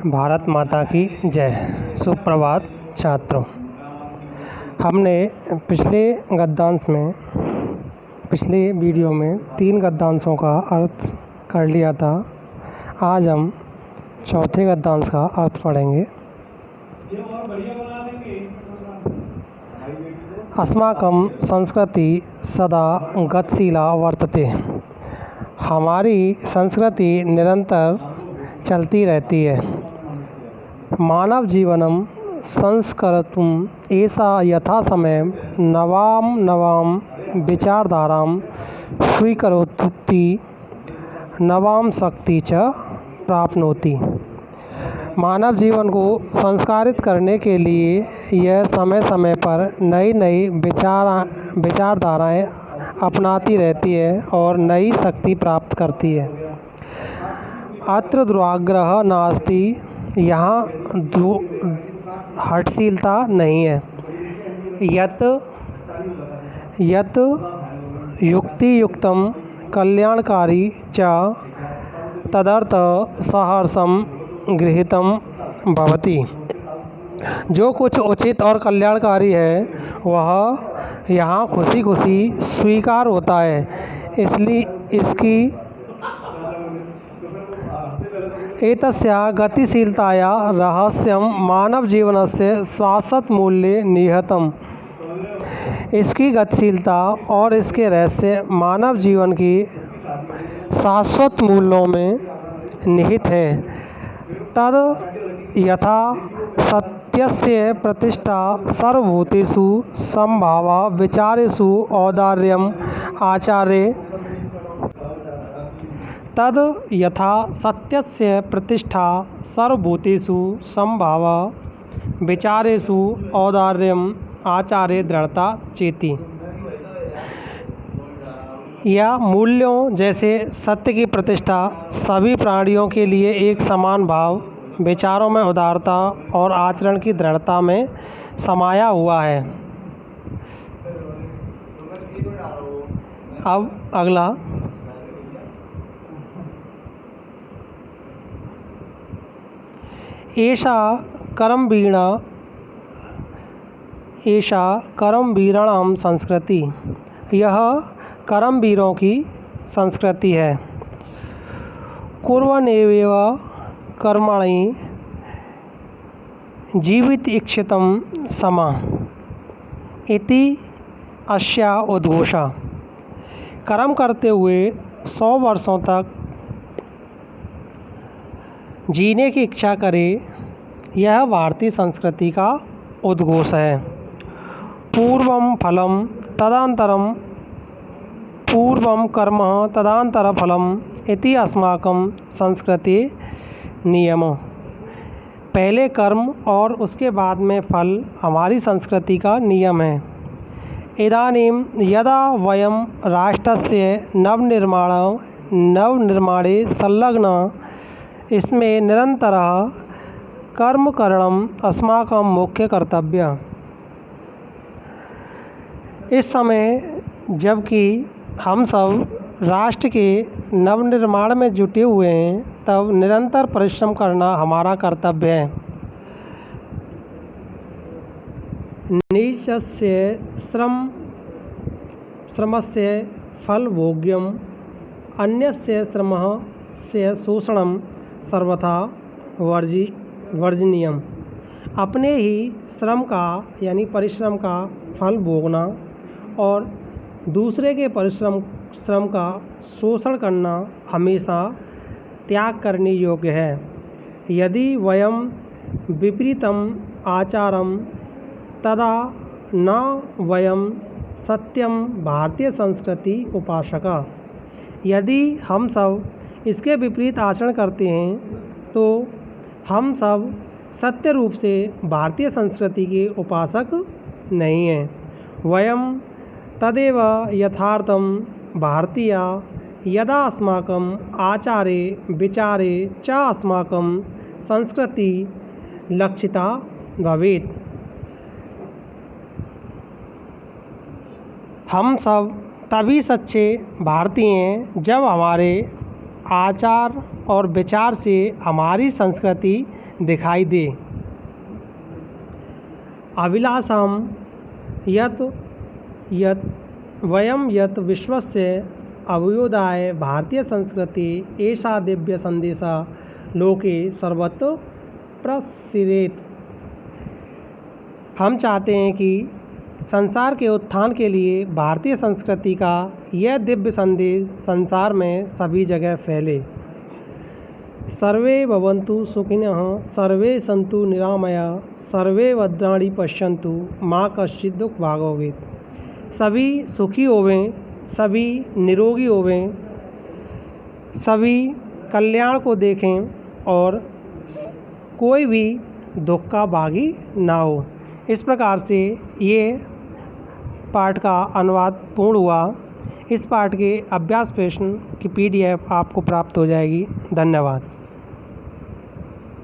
भारत माता की जय। सुप्रभात छात्रों। हमने पिछले वीडियो में 3 गद्यांशों का अर्थ कर लिया था। आज हम चौथे गद्यांश का अर्थ पढ़ेंगे। अस्माकं संस्कृति सदा गतिशीला वर्तते। हमारी संस्कृति निरंतर चलती रहती है। मानव जीवनम संस्कर्तुम ऐसा यथा समय नवाम विचारधारां स्वीकरोति नवाम शक्ति च प्राप्नोति। मानव जीवन को संस्कारित करने के लिए यह समय समय पर नई विचारधाराएं अपनाती रहती है और नई शक्ति प्राप्त करती है। अत्र दुराग्रह नास्ति, यहाँ हठशीलता नहीं है। यत युक्तियुक्तं कल्याणकारी च तदर्थ सहर्षं गृहीतं भवति। जो कुछ उचित और कल्याणकारी है वह यहाँ खुशी खुशी स्वीकार होता है। इसलिए इसकी एतस्या गतिशीलताया रहस्यं मानव जीवनस्य शाश्वत मूल्ये निहितम्। इसकी गतिशीलता और इसके रहस्य मानव जीवन की शाश्वत मूल्यों में निहित हैं। तद यथा सत्यस्य प्रतिष्ठा सर्वभूतेषु समभावा विचारेषु औदार्यम् आचार्ये। तद यथा सत्यस्य प्रतिष्ठा सर्वभूतेषु समभावा विचारेषु औदार्यम् आचार्ये दृढ़ता चेति। या मूल्यों जैसे सत्य की प्रतिष्ठा, सभी प्राणियों के लिए एक समान भाव, विचारों में उदारता और आचरण की दृढ़ता में समाया हुआ है। अब अगला, ऐसा कर्मवीराणां संस्कृति। यह कर्मवीरों की संस्कृति है। कुर्वन्नेव कर्माणि जीवितईप्सितं समा इति अस्या उद्घोषा। कर्म करते हुए 100 वर्षों तक जीने की इच्छा करे, यह भारतीय संस्कृति का उद्घोष है। पूर्वं फलम तदनन्तरं पूर्वं कर्म तदनन्तरं फलम इति अस्माकं संस्कृति नियम। पहले कर्म और उसके बाद में फल हमारी संस्कृति का नियम है। इदानीं यदा वयं राष्ट्रस्य नवनिर्माणे संलग्न, इसमें निरंतरः कर्म करणम् अस्माकं मुख्य कर्तव्य। इस समय जबकि हम सब राष्ट्र के नवनिर्माण में जुटे हुए हैं, तब निरंतर परिश्रम करना हमारा कर्तव्य है। निजस्य श्रमस्य फलभोग्यम् अन्यस्य श्रमस्य शोषणं सर्वथा वर्जनीयम्। अपने ही श्रम का यानी परिश्रम का फल भोगना और दूसरे के श्रम का शोषण करना हमेशा त्याग करने योग्य है। यदि वयं विपरीतम् आचारं तदा न वयं सत्यम भारतीय संस्कृति उपासका। यदि हम सब इसके विपरीत आचरण करते हैं तो हम सब सत्य रूप से भारतीय संस्कृति के उपासक नहीं हैं। वयं तदेव यथार्थं भारतीया यदा अस्माकं आचारे विचारे च अस्माकं संस्कृति लक्षिता भवेत्। हम सब तभी सच्चे भारतीय हैं जब आचार और विचार से हमारी संस्कृति दिखाई दे। अभिलाषां यत् यत् वयं यत् विश्वस्य अभ्युदय भारतीय संस्कृति एषा दिव्य संदेशा लोके सर्वत्र प्रसरेत्। हम चाहते हैं कि संसार के उत्थान के लिए भारतीय संस्कृति का यह दिव्य संदेश संसार में सभी जगह फैले। सर्वे भवन्तु सुखिनः, सर्वे सन्तु निरामया, सर्वे भद्राणि पश्यन्तु, माँ कश्चित् दुःख भाग् भवेत्। सभी सुखी होवें, सभी निरोगी होवें, सभी कल्याण को देखें और कोई भी दुख का भागी ना हो। इस प्रकार से ये पाठ का अनुवाद पूर्ण हुआ। इस पाठ के अभ्यास प्रश्न की PDF आपको प्राप्त हो जाएगी। धन्यवाद।